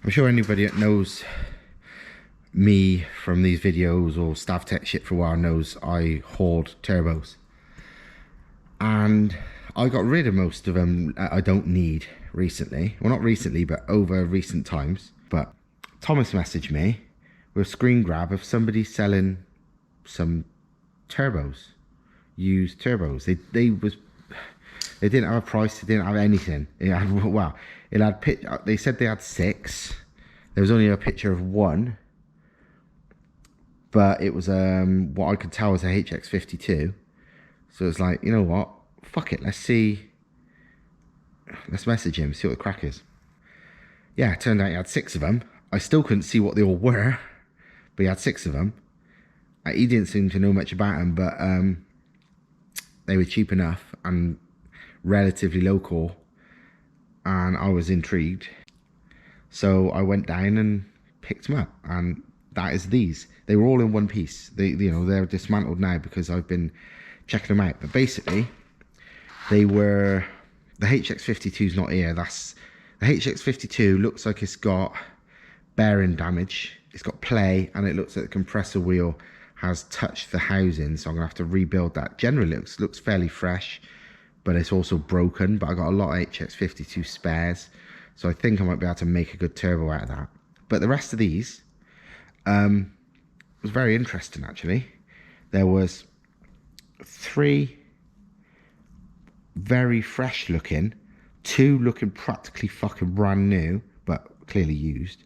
I'm sure anybody that knows me from these videos or Stav-Tech shit for a while knows I hoard turbos. And I got rid of most of them I don't need recently. Well, not recently, but over recent times. But Thomas messaged me with a screen grab of somebody selling some turbos, used turbos. They didn't have a price, they didn't have anything. It had, wow, it had they said they had 6. There was only a picture of 1, but it was what I could tell was a HX32. So it's like, you know what, fuck it, let's message him, see what the crack is. Yeah, it turned out he had 6 of them. I still couldn't see what they all were, but he had 6 of them. He didn't seem to know much about them, but they were cheap enough and relatively local, and I was intrigued. So I went down and picked them up, and that is these. They were all in one piece. They're dismantled now because I've been checking them out. But basically, they were, the HX52 is not here. That's the HX52. Looks like it's got bearing damage. It's got play, and it looks like the compressor wheel has touched the housing. So I'm gonna have to rebuild that. Generally, it looks fairly fresh, but it's also broken. But I got a lot of HX52 spares, so I think I might be able to make a good turbo out of that. But the rest of these was very interesting, actually. There was 3 very fresh looking, 2 looking practically fucking brand new, but clearly used,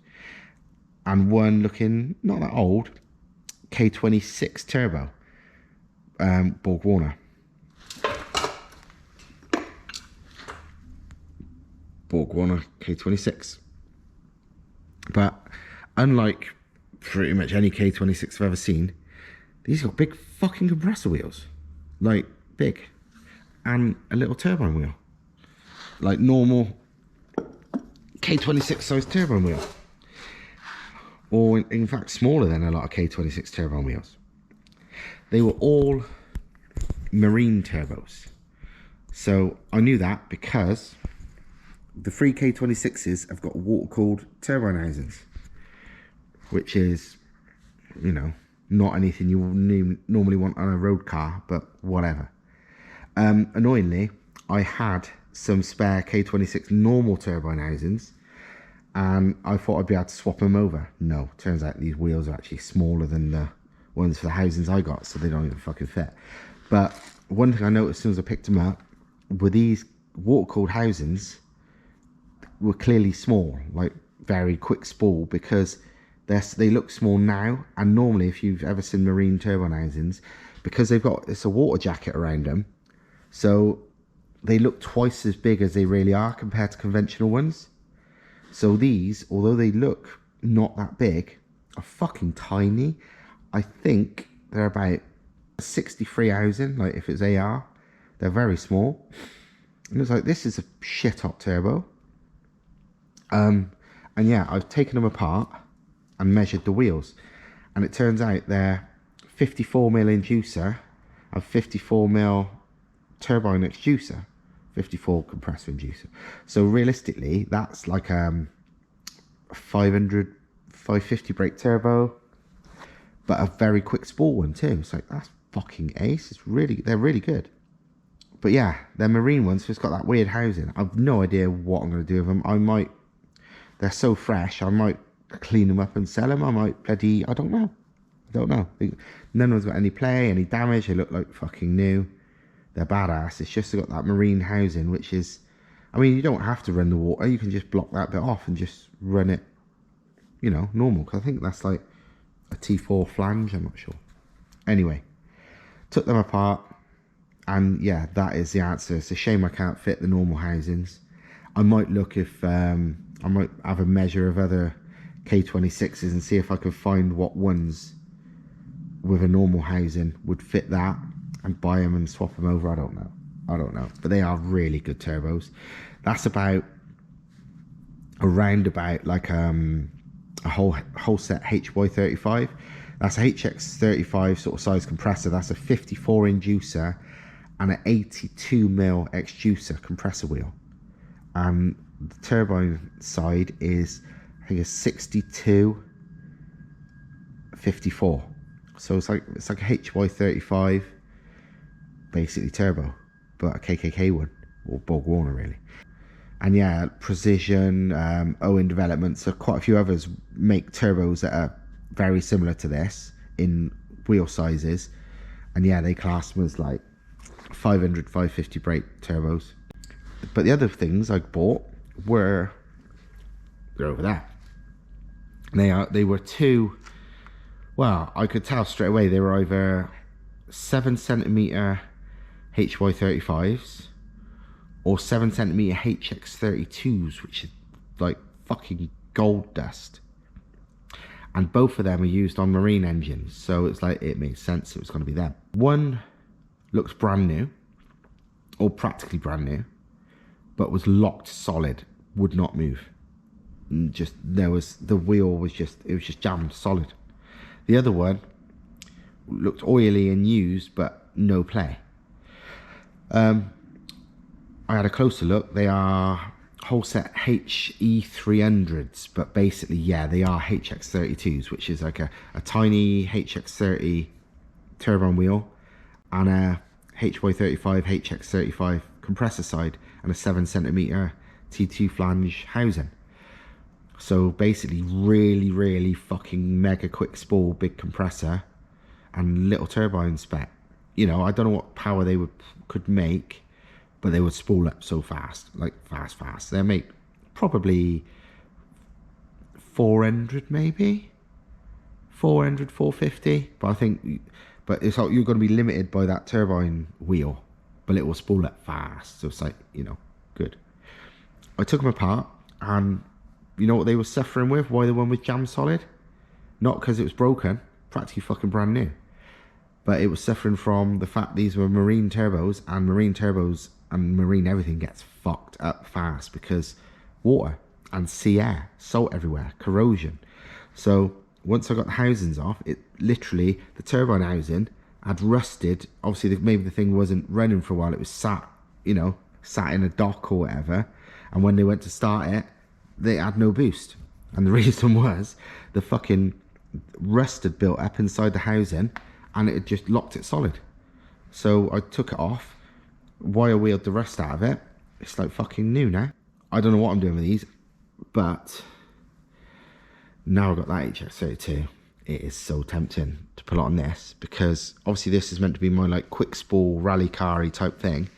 and 1 looking not that old, K26 turbo, Borg K26. But unlike pretty much any K26 I've ever seen, these got big fucking compressor wheels, like big, and a little turbine wheel, like normal K26 size turbine wheel, or in fact smaller than a lot of K26 turbine wheels. They were all marine turbos, so I knew that because the 3 K26s have got water-cooled turbine housings, which is, you know, not anything you normally want on a road car, but whatever. Annoyingly, I had some spare K26 normal turbine housings, and I thought I'd be able to swap them over. No, turns out these wheels are actually smaller than the ones for the housings I got, so they don't even fucking fit. But one thing I noticed as soon as I picked them up were these water-cooled housings were clearly small, like very quick spool, because they look small now. And normally, if you've ever seen marine turbine housings, because they've got it's a water jacket around them, so they look twice as big as they really are compared to conventional ones. So these, although they look not that big, are fucking tiny. I think they're about 63 housing, like if it's AR. They're very small. And it's like, this is a shit hot turbo. And yeah, I've taken them apart and measured the wheels, and it turns out they're 54mm inducer and 54mm turbine exducer, 54 compressor inducer. So realistically, that's like 550 brake turbo, but a very quick spool one too. It's like, that's fucking ace. They're really good. But yeah, they're marine ones, so it's got that weird housing. I've no idea what I'm going to do with them. They're so fresh, I might clean them up and sell them. I might I don't know. None of them's got any play, any damage. They look like fucking new. They're badass. It's just got that marine housing, which is, I mean, you don't have to run the water. You can just block that bit off and just run it, you know, normal. Because I think that's like a T4 flange. I'm not sure. Anyway, took them apart, and yeah, that is the answer. It's a shame I can't fit the normal housings. I might look if I might have a measure of other K26s and see if I can find what ones with a normal housing would fit that, and buy them and swap them over. I don't know, but they are really good turbos. That's around about like a Holset HY35. That's a HX35 sort of size compressor. That's a 54 inducer and an 82mm exducer compressor wheel. And the turbine side is think it's 6254. So it's like a HY35 basically turbo, but a KKK one, or Borg Warner really. And yeah, Precision, Owen Development, so quite a few others make turbos that are very similar to this in wheel sizes. And yeah, they class them as like 500, 550 brake turbos. But the other things I bought they're over there. They were two, well, I could tell straight away they were either 7cm HY35s or 7cm HX32s, which is like fucking gold dust. And both of them are used on marine engines, so it's like it made sense it was going to be them. One looks brand new, or practically brand new, but was locked solid, would not move. And just the wheel was just jammed solid. The other one looked oily and used, but no play. I had a closer look. They are Holset HE300s, but basically, yeah, they are HX32s, which is like a tiny HX30 turbine wheel and a HY35 HX35 compressor side and a 7cm T2 flange housing. So basically, really fucking mega quick spool, big compressor and little turbine spec. You know, I don't know what power they could make, but they would spool up so fast, like fast. They make probably 400, maybe 400, 450. But I think, it's like you're going to be limited by that turbine wheel, but it will spool up fast. So it's like, you know, good. I took them apart, and you know what they were suffering with? Why the one was jammed solid? Not because it was broken, practically fucking brand new, but it was suffering from the fact these were marine turbos, and marine everything gets fucked up fast because water and sea air, salt everywhere, corrosion. So once I got the housings off, it literally, the turbine housing had rusted. Obviously maybe the thing wasn't running for a while, it was sat in a dock or whatever, and when they went to start it, they had no boost. And the reason was the fucking rust had built up inside the housing and it had just locked it solid. So I took it off, wire wheeled the rust out of it. It's like fucking new now. I don't know what I'm doing with these, but now I've got that HX32. It is so tempting to put it on this, because obviously this is meant to be my like quick spool rally car-y type thing.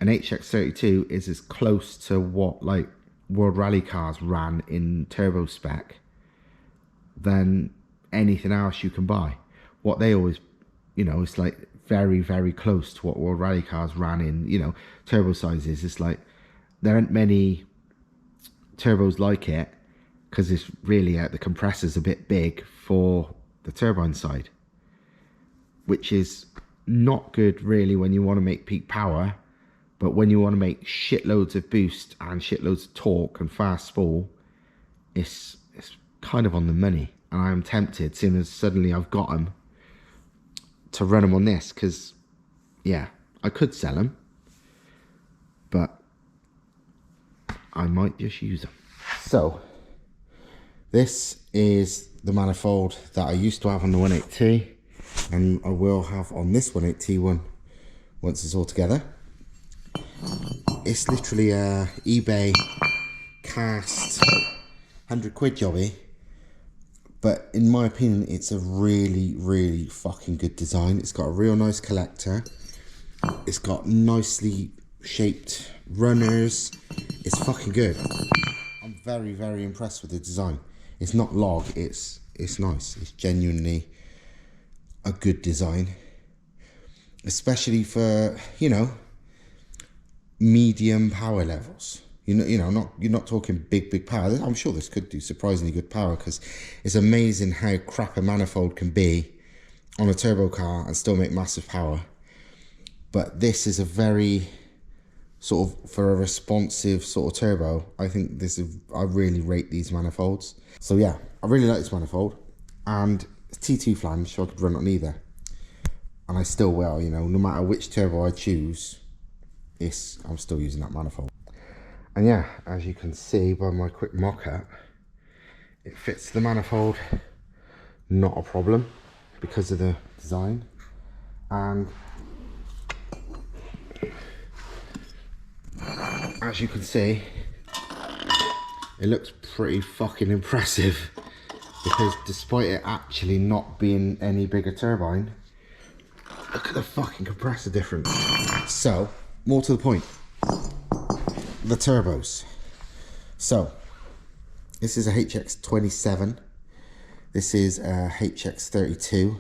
An HX32 is as close to what like World Rally cars ran in turbo spec than anything else you can buy. What they always, it's like very close to what World Rally cars ran in, turbo sizes. It's like there aren't many turbos like it, because it's really the compressor's a bit big for the turbine side, which is not good really when you want to make peak power. But when you want to make shitloads of boost and shitloads of torque and fast spool, it's kind of on the money. And I am tempted, seeing as suddenly I've got them, to run them on this, because yeah, I could sell them, but I might just use them. So this is the manifold that I used to have on the 18T, and I will have on this 18T one once it's all together. It's literally a eBay cast 100 quid jobby, but in my opinion it's a really fucking good design. It's got a real nice collector, it's got nicely shaped runners, it's fucking good. I'm very impressed with the design. It's not log, it's nice, it's genuinely a good design, especially for, medium power levels. You're not talking big power. I'm sure this could do surprisingly good power, because it's amazing how crap a manifold can be on a turbo car and still make massive power. But this is a very sort of, for a responsive sort of turbo, I think I really rate these manifolds. So yeah, I really like this manifold, and it's T2 flange, so I could run on either, and I still will. No matter which turbo I choose, I'm still using that manifold. And yeah, as you can see by my quick mock-up, It fits the manifold, not a problem because of the design. And as you can see, it looks pretty fucking impressive, because despite it actually not being any bigger turbine, look at the fucking compressor difference. So, more to the point, the turbos. So, this is a HX27, this is a HX32.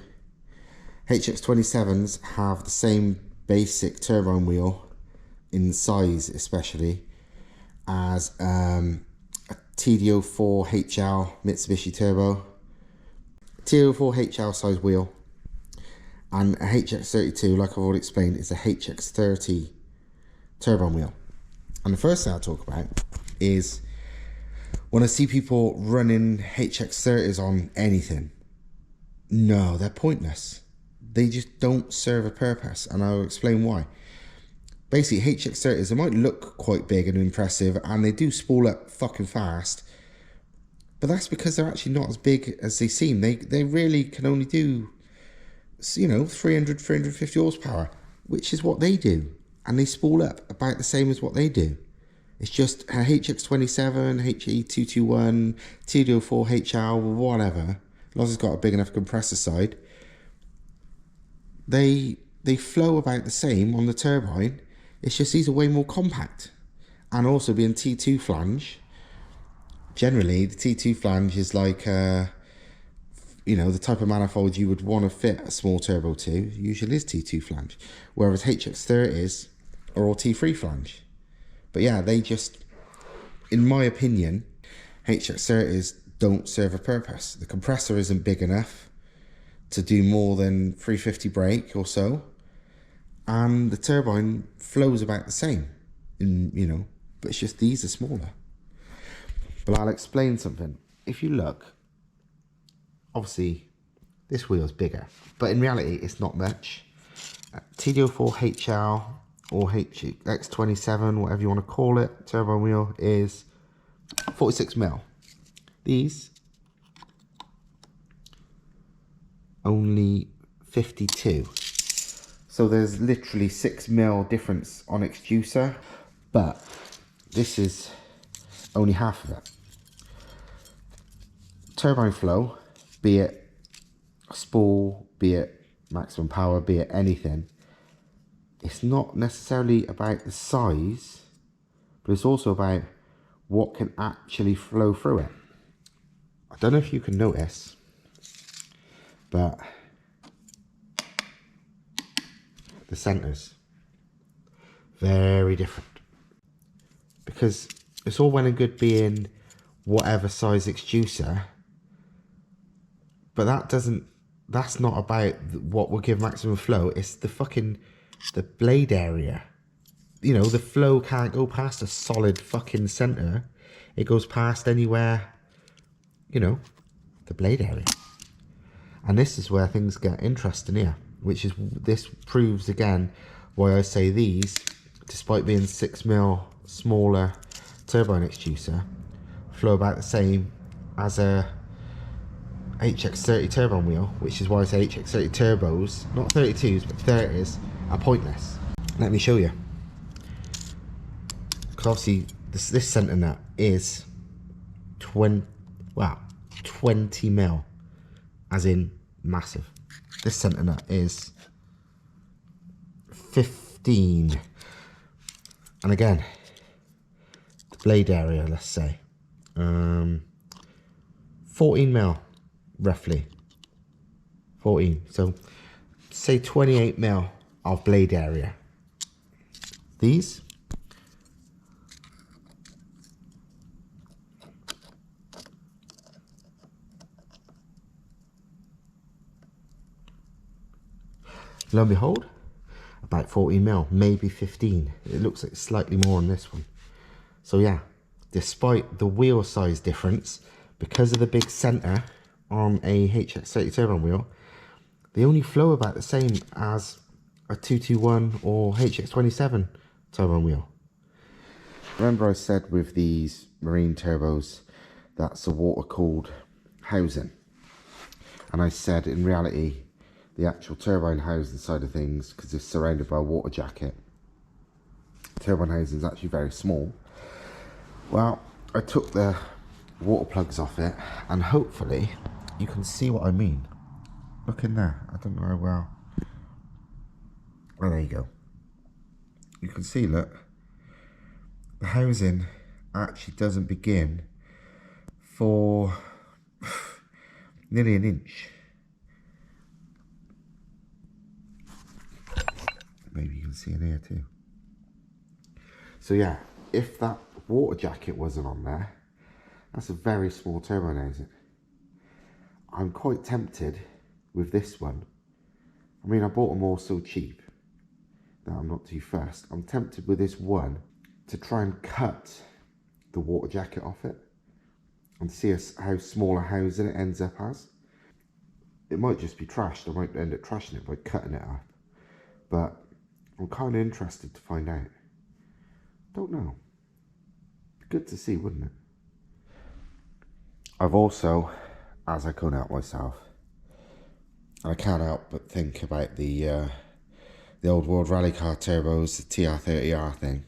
HX27s have the same basic turbine wheel, in size especially, as a TD04HL Mitsubishi Turbo, TD04HL size wheel, and a HX32, like I've already explained, is a HX30 turbine wheel. And the first thing I'll talk about is when I see people running HX30s on anything, no, they're pointless. They just don't serve a purpose, and I'll explain why. Basically, HX30s, they might look quite big and impressive, and they do spool up fucking fast, but that's because they're actually not as big as they seem. They really can only do, you know, 300, 350 horsepower, which is what they do, and they spool up about the same as what they do. It's just a HX27, HE221, TD04HL, whatever, as long as it's got a big enough compressor side, they flow about the same on the turbine. It's just these are way more compact. And also being T2 flange, generally the T2 flange is like you know, the type of manifold you would want to fit a small turbo to usually is T2 flange, whereas HX30s are all T3 flange. But yeah, they just, in my opinion, HX30s don't serve a purpose. The compressor isn't big enough to do more than 350 brake or so, and the turbine flows about the same, you know, but it's just these are smaller. But I'll explain something. If you look, obviously this wheel's bigger, but in reality it's not much. TD04HL or HX27, whatever you want to call it, turbine wheel is 46mm. These only 52. So there's literally 6mm difference on extruder, but this is only half of it. Turbine flow, be it spool, be it maximum power, be it anything, it's not necessarily about the size, but it's also about what can actually flow through it. I don't know if you can notice, but the centers very different, because it's all well and good being whatever size extruder, but that's not about what will give maximum flow. It's the blade area. You know, the flow can't go past a solid fucking center. It goes past anywhere, you know, the blade area. And this is where things get interesting here, this proves again why I say these, despite being 6mm smaller turbine extruder, flow about the same as a HX30 turbine wheel, which is why I say HX30 turbos, not 32s but 30s, are pointless. Let me show you. Because obviously this center nut is 20mm, as in massive. This center nut is 15, and again, the blade area, let's say 14mm roughly, 14, so say 28mm of blade area. These lo and behold, about 14mm, maybe 15. It looks like slightly more on this one. So yeah, despite the wheel size difference, because of the big center on a HX30 turbine wheel, they only flow about the same as a 221 or HX27 turbine wheel. Remember I said with these marine turbos, that's a water-cooled housing. And I said, in reality, the actual turbine housing side of things, because it's surrounded by a water jacket, turbine housing is actually very small. Well, I took the water plugs off it, and hopefully you can see what I mean. Look in there. I don't know how well. Oh, there you go. You can see, look, the housing actually doesn't begin for nearly an inch. Maybe you can see in here too. So yeah, if that water jacket wasn't on there, that's a very small turbine housing. I'm quite tempted with this one. I mean, I bought them all so cheap that I'm not too fussed. I'm tempted with this one to try and cut the water jacket off it and see how small a housing it ends up as. It might just be trashed. I might end up trashing it by cutting it up, but I'm kind of interested to find out. Don't know. Good to see, wouldn't it? I've also, as I couldn't help myself, and I can't help but think about the old World Rally Car turbos, the TR30R thing.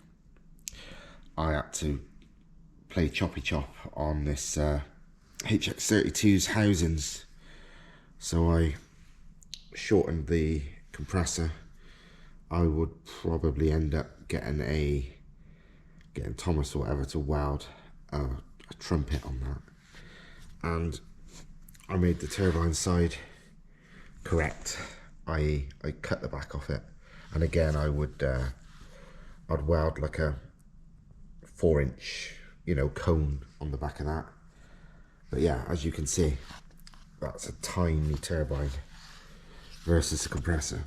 I had to play choppy chop on this HX32's housings, so I shortened the compressor. I would probably end up getting Thomas or whatever to weld a trumpet on that, and I made the turbine side correct, i.e. I cut the back off it, and again I would I'd weld like a 4-inch, you know, cone on the back of that. But yeah, as you can see, that's a tiny turbine versus a compressor.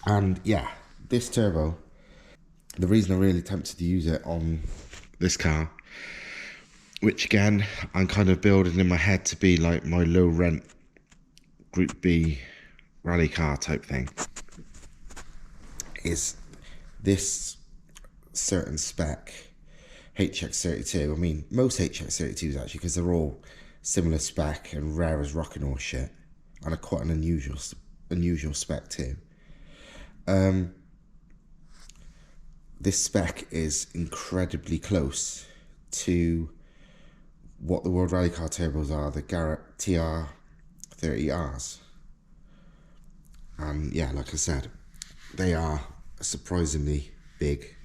And yeah, this turbo, the reason I'm really tempted to use it on this car, which again I'm kind of building in my head to be like my low rent Group B rally car type thing, is this certain spec HX32. I mean, most HX32s actually, because they're all similar spec and rare as rockin' horse shit, and are quite an unusual spec too. This spec is incredibly close to what the World Rally Car turbos are, the Garrett TR30Rs. And yeah, like I said, they are a surprisingly big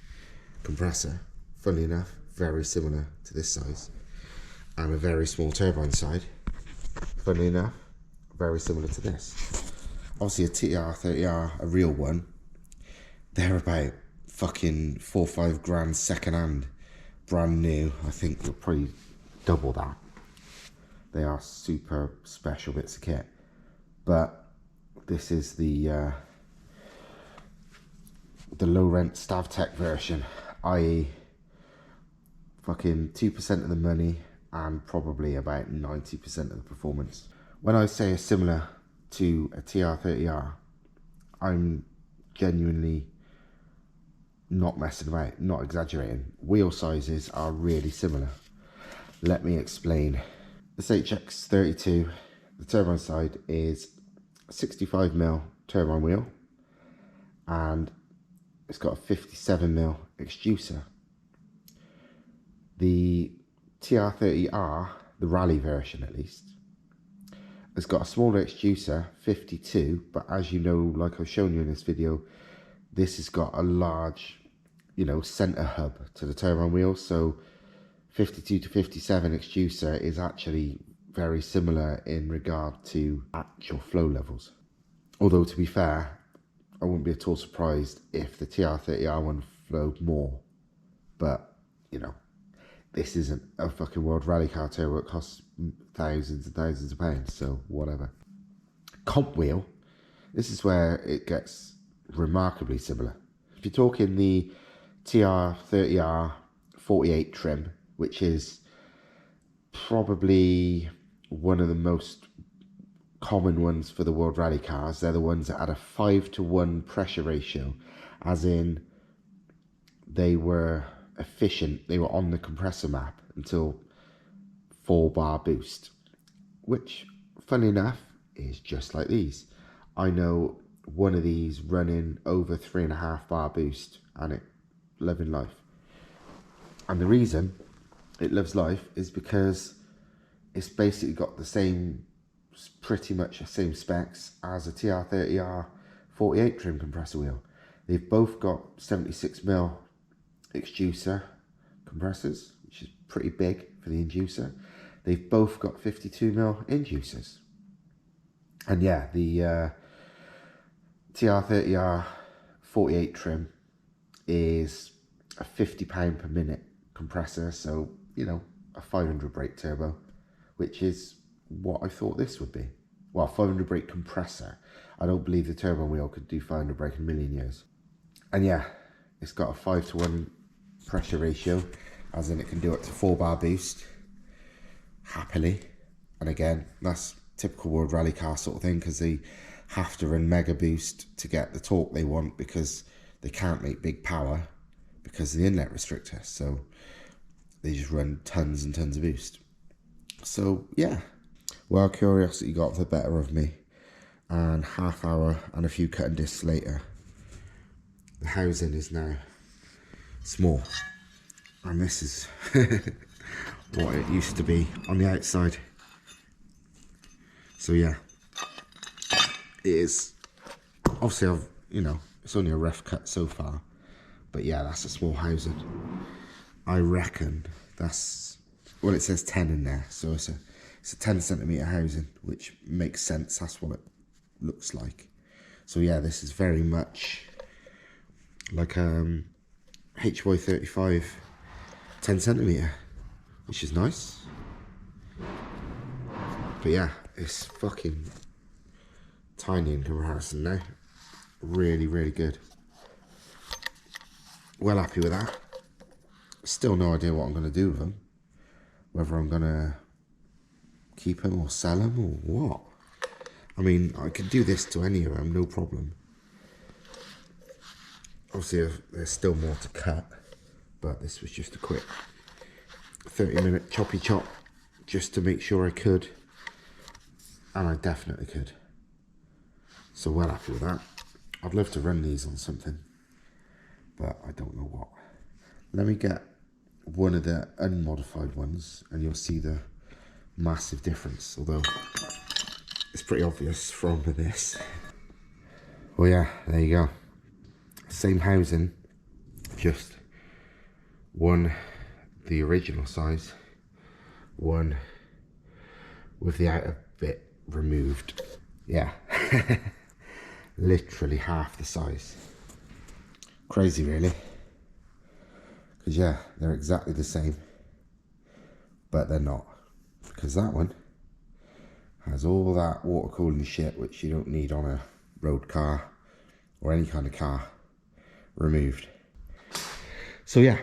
compressor. Funnily enough, very similar to this size. And a very small turbine side. Funnily enough, very similar to this. Obviously a TR30R, a real one, they're about fucking 4 or 5 grand second hand, brand new. I think you'll probably double that. They are super special bits of kit, but this is the low rent Stav-Tech version, i.e. fucking 2% of the money and probably about 90% of the performance. When I say it's similar to a TR30R, I'm genuinely not messing about, not exaggerating. Wheel sizes are really similar. Let me explain. This HX32, the turbine side is 65mm turbine wheel, and it's got a 57mm extruser. The TR30R, the rally version at least, has got a smaller extruser, 52, but as you know, like I've shown you in this video, this has got a large, you know, center hub to the turbine wheel, so 52 to 57 extruser is actually very similar in regard to actual flow levels. Although to be fair, I wouldn't be at all surprised if the TR30R one flowed more, but you know, this isn't a fucking World Rally Car turbo. It costs thousands and thousands of pounds, so whatever. Comp wheel, this is where it gets remarkably similar. If you're talking the TR30R 48 trim, which is probably one of the most common ones for the World Rally cars. They're the ones that had a 5-to-1 pressure ratio, as in they were efficient, they were on the compressor map until 4-bar boost, which, funny enough, is just like these. I know one of these running over 3.5 bar boost, and it loving life. And the reason it loves life is because it's basically got the same, pretty much the same specs as a TR30R 48 trim compressor wheel. They've both got 76mm exducer compressors, which is pretty big for the inducer. They've both got 52mm inducers. And yeah, the TR30R 48 trim is a £50 per minute compressor, so you know, a 500 brake turbo, which is what I thought this would be. Well, 500 brake compressor. I don't believe the turbo wheel could do 500 brake in a million years. And yeah, it's got a 5:1 pressure ratio, as in it can do up to 4-bar boost happily. And again, that's typical World Rally car sort of thing, because they have to run mega boost to get the torque they want, because they can't make big power because of the inlet restrictor. So they just run tons and tons of boost. So yeah, well, curiosity got the better of me, and half hour and a few cutting discs later, the housing is now small, and this is what it used to be on the outside. So yeah, it is obviously, you know, it's only a rough cut so far, but yeah, that's a small housing. I reckon that's, well, it says 10 in there, so it's a 10 centimeter housing, which makes sense. That's what it looks like. So yeah, this is very much like HY35 10 centimeter, which is nice. But yeah, it's fucking tiny in comparison now. Really, really good. Well happy with that. Still no idea what I'm going to do with them. Whether I'm going to keep them or sell them or what. I mean, I could do this to any of them, no problem. Obviously, there's still more to cut, but this was just a quick 30-minute choppy chop just to make sure I could, and I definitely could. So well happy with that. I'd love to run these on something, but I don't know what. Let me get one of the unmodified ones and you'll see the massive difference, although it's pretty obvious from this. Well yeah, there you go. Same housing, just one the original size, one with the outer bit removed. Yeah, literally half the size. Crazy really, because yeah, they're exactly the same, but they're not, because that one has all that water cooling shit which you don't need on a road car or any kind of car removed. So yeah,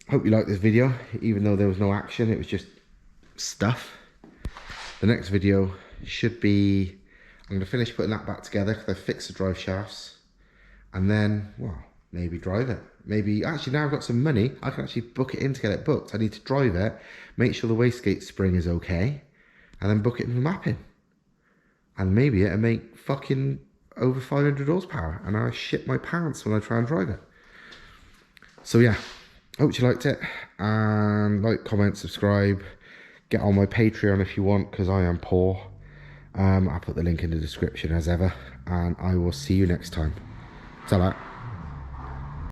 hope you liked this video, even though there was no action, it was just stuff. The next video should be, I'm going to finish putting that back together because I fixed the drive shafts, and then, well, maybe drive it. Maybe, actually now I've got some money, I can actually book it in to get it booked. I need to drive it, make sure the wastegate spring is okay, and then book it in for mapping. And maybe it'll make fucking over 500 horsepower, and I shit my pants when I try and drive it. So yeah, hope you liked it, and like, comment, subscribe, get on my Patreon if you want, because I am poor. I'll put the link in the description as ever, and I will see you next time. Ta-ra.